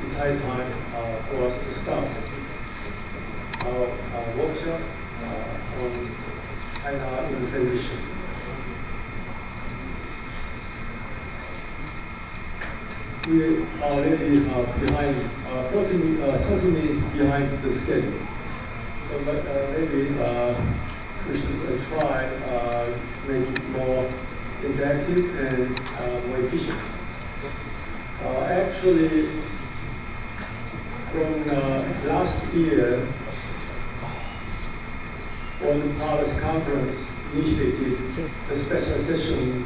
it's high time for us to start our workshop on China in transition. We are already behind, 30 minutes behind the schedule. So maybe we should try to make it more interactive and more efficient. Actually, from last year, World Powers Conference initiated a special session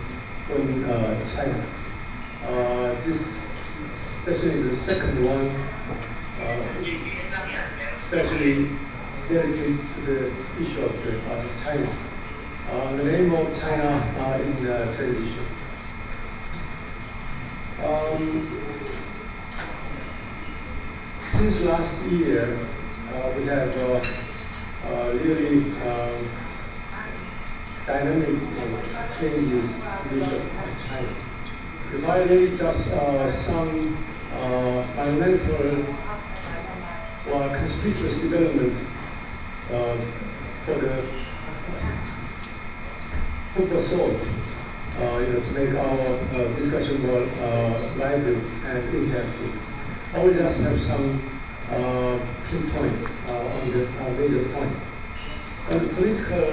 on China. This session is the second one, especially dedicated to the issue of China. The name of China in transition. Since last year, we have really dynamic changes in the issue of China. If I lay just some fundamental or conspicuous development for the food for thought, to make our discussion more lively and interactive. I will just have some pinpoint on the major point. On the political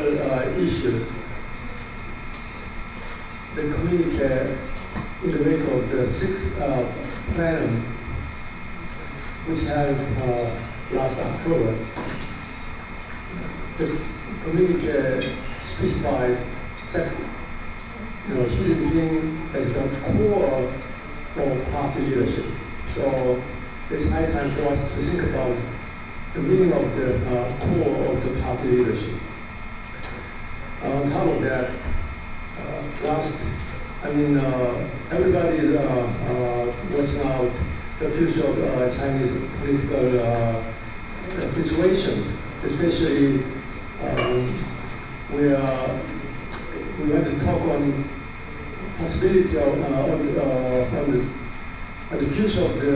issues, the communique in the wake of the sixth plenum, which held last October, the communique specified second. Xi Jinping as the core of party leadership. So it's high time for us to think about the meaning of the core of the party leadership. On top of that, everybody is watching out the future of Chinese political situation, especially we want to talk on possibility of the future of the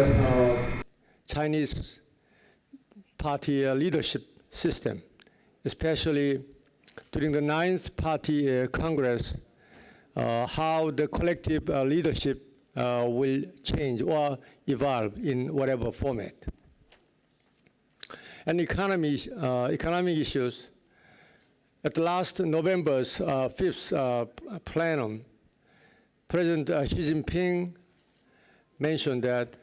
Chinese party leadership system, especially during the 9th Party Congress, how the collective leadership will change or evolve in whatever format. And economic issues. At last November's 5th plenum, President Xi Jinping mentioned that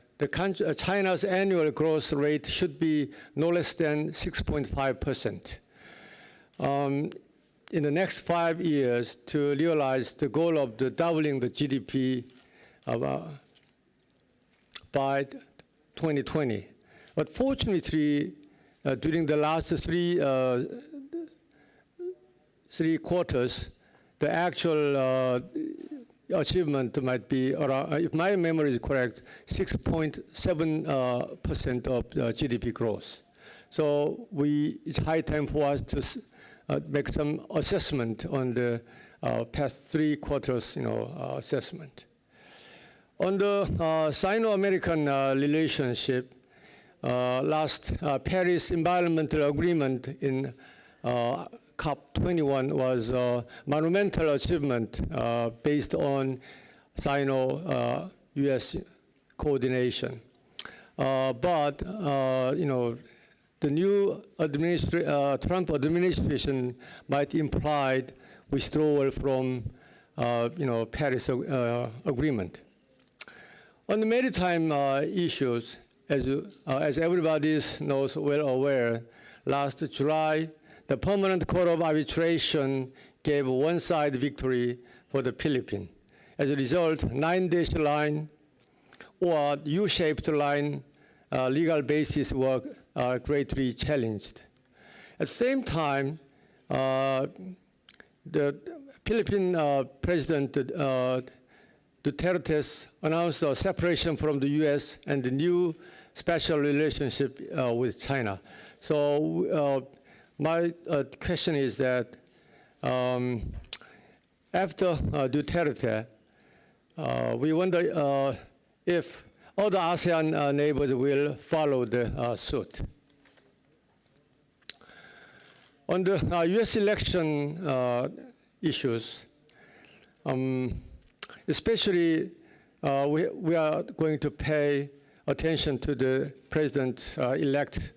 China's annual growth rate should be no less than 6.5%. In the next 5 years to realize the goal of the doubling the GDP by 2020. But fortunately, during the last three quarters, the actual achievement might be around, if my memory is correct, 6.7% of GDP growth. So it's high time for us to make some assessment on the past 3 quarters, assessment. On the Sino-American relationship, last Paris Environmental Agreement in COP21 was a monumental achievement based on Sino-US coordination. But the new Trump administration might imply withdrawal from Paris Agreement. On the maritime issues, as everybody knows well aware, last July, the Permanent Court of Arbitration gave a one-side victory for the Philippines. As a result, 9-dash line or U-shaped line legal basis were greatly challenged. At the same time, the Philippine President Duterte announced a separation from the US and the new special relationship with China. So my question is that after Duterte, we wonder if other ASEAN neighbors will follow the suit. On the US election issues, especially we are going to pay attention to the president-elect,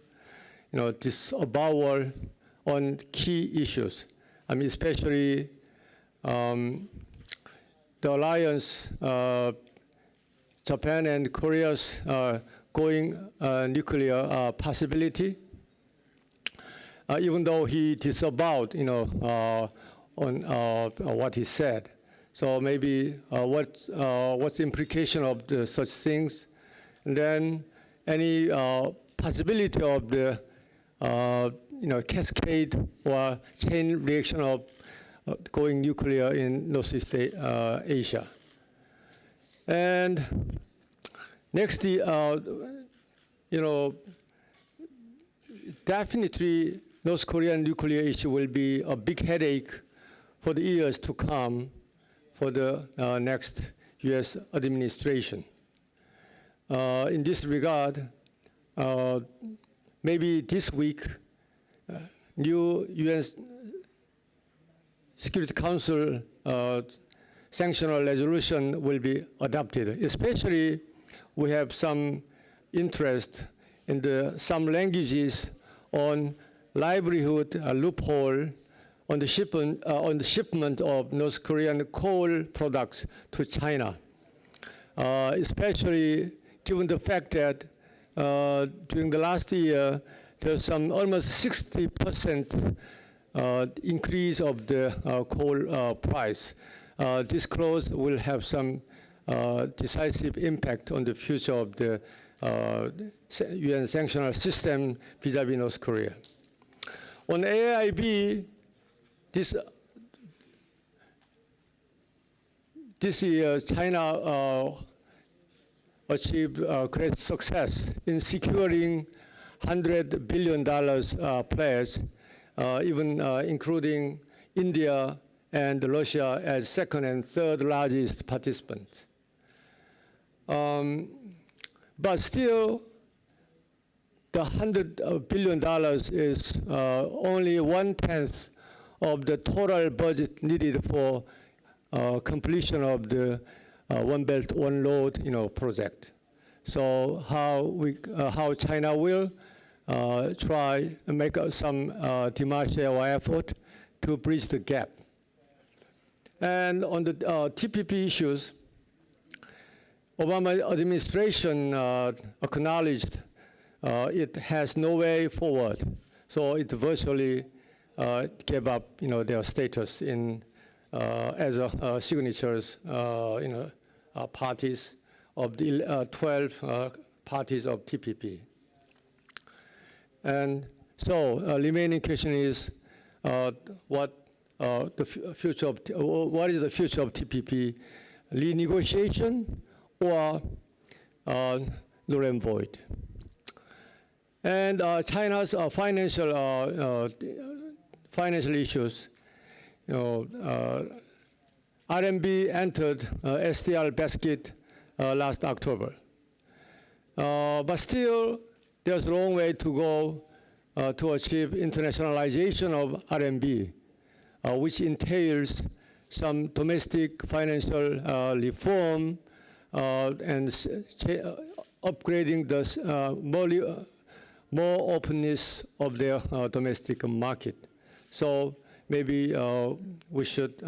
disavowal on key issues. Especially the alliance, Japan and Korea's going nuclear possibility. Even though he disavowed, on what he said. So maybe what's the implication of such things, and then any possibility of the cascade or chain reaction of going nuclear in Northeast Asia. And next, definitely North Korean nuclear issue will be a big headache for the years to come for the next US administration. In this regard, maybe this week, new UN Security Council sanctional resolution will be adopted. Especially, we have some interest in some languages on livelihood loophole on the shipment of North Korean coal products to China, especially given the fact that during the last year, there's some almost 60% increase of the coal price. This clause will have some decisive impact on the future of the UN sanctional system vis-à-vis North Korea. On AIIB, this year, China achieved great success in securing $100 billion pledge, even including India and Russia as second and third largest participants. But still, the $100 billion is only 1/10 of the total budget needed for completion of the One Belt, One Road, project. So how China will try and make some démarche or effort to bridge the gap. And on the TPP issues, Obama administration acknowledged it has no way forward, so it virtually gave up, their status as signatures, parties of the 12 parties of TPP. And so, remaining question is, what is the future of TPP? Renegotiation or null and void? And China's financial issues, RMB entered SDR basket last October. But still, there's a long way to go to achieve internationalization of RMB, which entails some domestic financial reform and upgrading the more openness of their domestic market. So maybe we should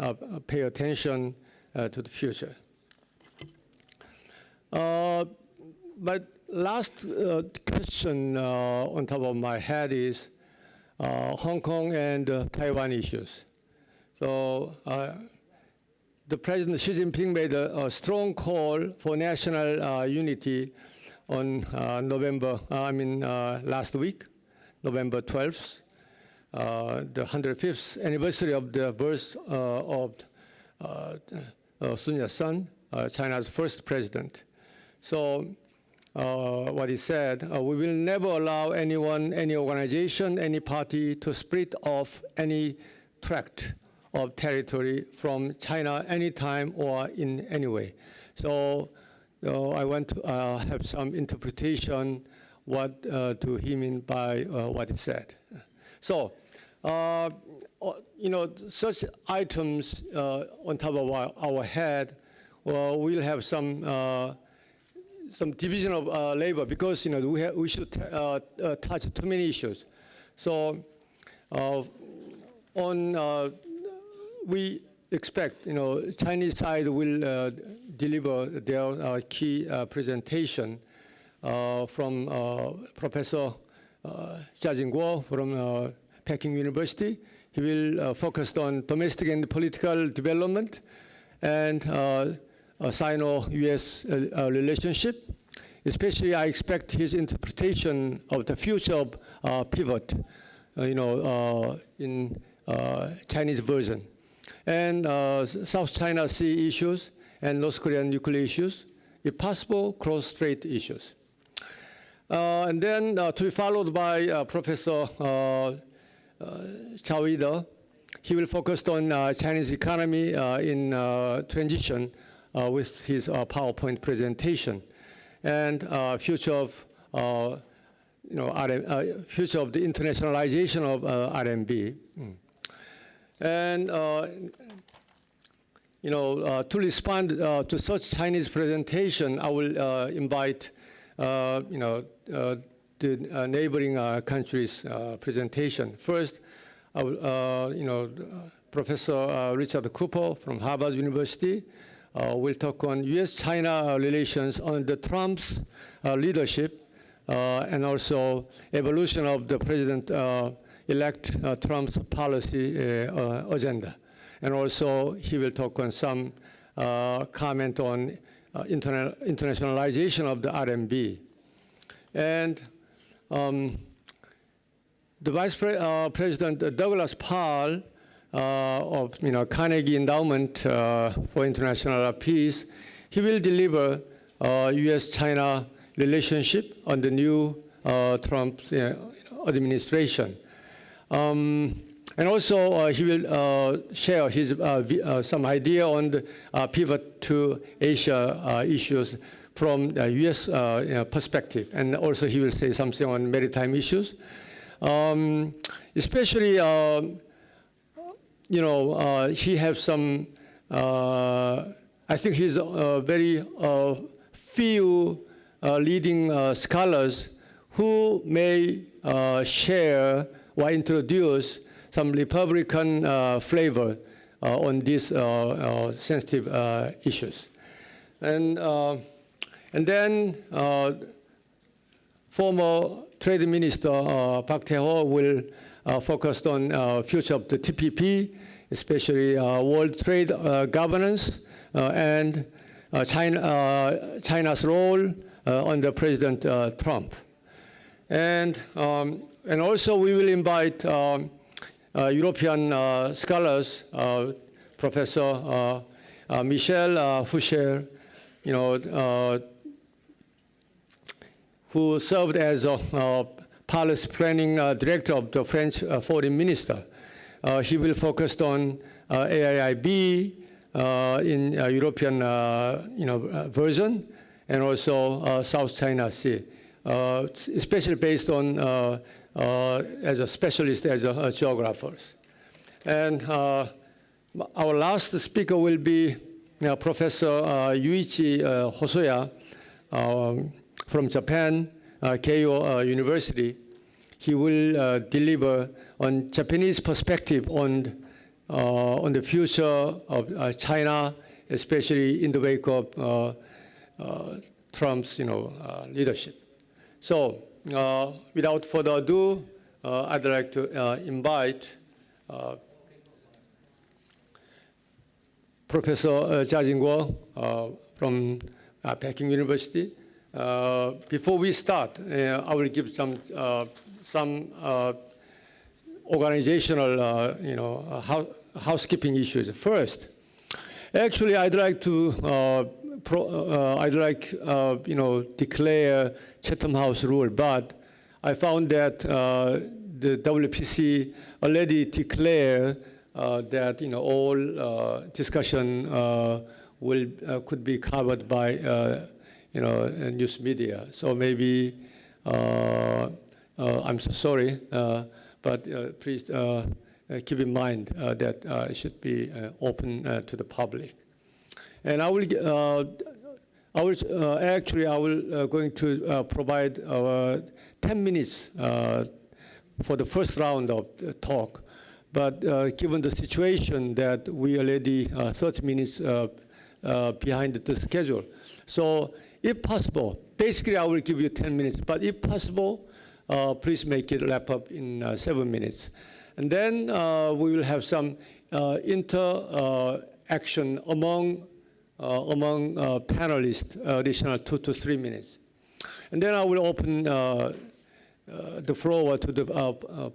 pay attention to the future. But last question on top of my head is Hong Kong and Taiwan issues. So the President Xi Jinping made a strong call for national unity on last week, November 12th, the 105th anniversary of the birth of Sun Yat-sen, China's first president. So what he said, we will never allow anyone, any organization, any party to split off any tract of territory from China anytime or in any way. So I want to have some interpretation what do he mean by what he said. So, such items on top of our head, we'll have some division of labor because we should touch too many issues. So, we expect Chinese side will deliver their key presentation from Professor Jia Guo from Peking University. He will focus on domestic and political development and Sino-US relationship. Especially, I expect his interpretation of the future of pivot, in Chinese version, and South China Sea issues and North Korean nuclear issues, if possible, cross-strait issues. And then to be followed by Professor Chao Ida. He will focus on Chinese economy in transition with his PowerPoint presentation, and future of future of the internationalization of RMB. And to respond to such Chinese presentation, I will invite the neighboring countries' presentation. First, Professor Richard Cooper from Harvard University will talk on U.S.-China relations under Trump's leadership and also evolution of the President-elect Trump's policy agenda. And also, he will talk on some comment on internationalization of the RMB. And the Vice President Douglas Paul of Carnegie Endowment for International Peace, he will deliver U.S.-China relationship on the new Trump administration. And also, he will share his some idea on the pivot to Asia issues from the U.S. Perspective. And also, he will say something on maritime issues. Especially, he has some, I think he's very few leading scholars who may share or introduce some Republican flavor on these sensitive issues. And then former Trade Minister Park Tae-ho will focus on future of the TPP, especially world trade governance and China's role under President Trump. And also we will invite European scholars, Professor Michel Foucher, who served as a policy planning director of the French foreign minister. He will focus on AIIB in European version, and also South China Sea, especially based on as a specialist, as a geographers. And our last speaker will be Professor Yuichi Hosoya from Japan, Keio University. He will deliver on Japanese perspective on the future of China, especially in the wake of Trump's leadership. So without further ado, I'd like to invite Professor Jia Guo from Peking University. Before we start, I will give some organizational, housekeeping issues. First, actually, I'd like to declare Chatham House rule, but I found that the WPC already declared that all discussion could be covered by news media. So maybe I'm so sorry, but please keep in mind that it should be open to the public. And I will going to provide 10 minutes for the first round of the talk. But given the situation that we already 30 minutes behind the schedule. So if possible, basically I will give you 10 minutes, but if possible, please make it wrap up in 7 minutes. And then we will have some interaction among panelists, additional 2 to 3 minutes. And then I will open the floor to the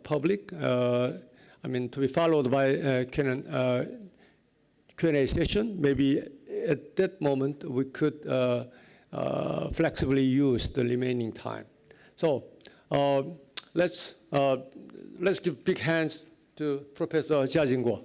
public, to be followed by a Q&A session. Maybe at that moment, we could flexibly use the remaining time. So let's give big hands to Professor Jia Jingguo.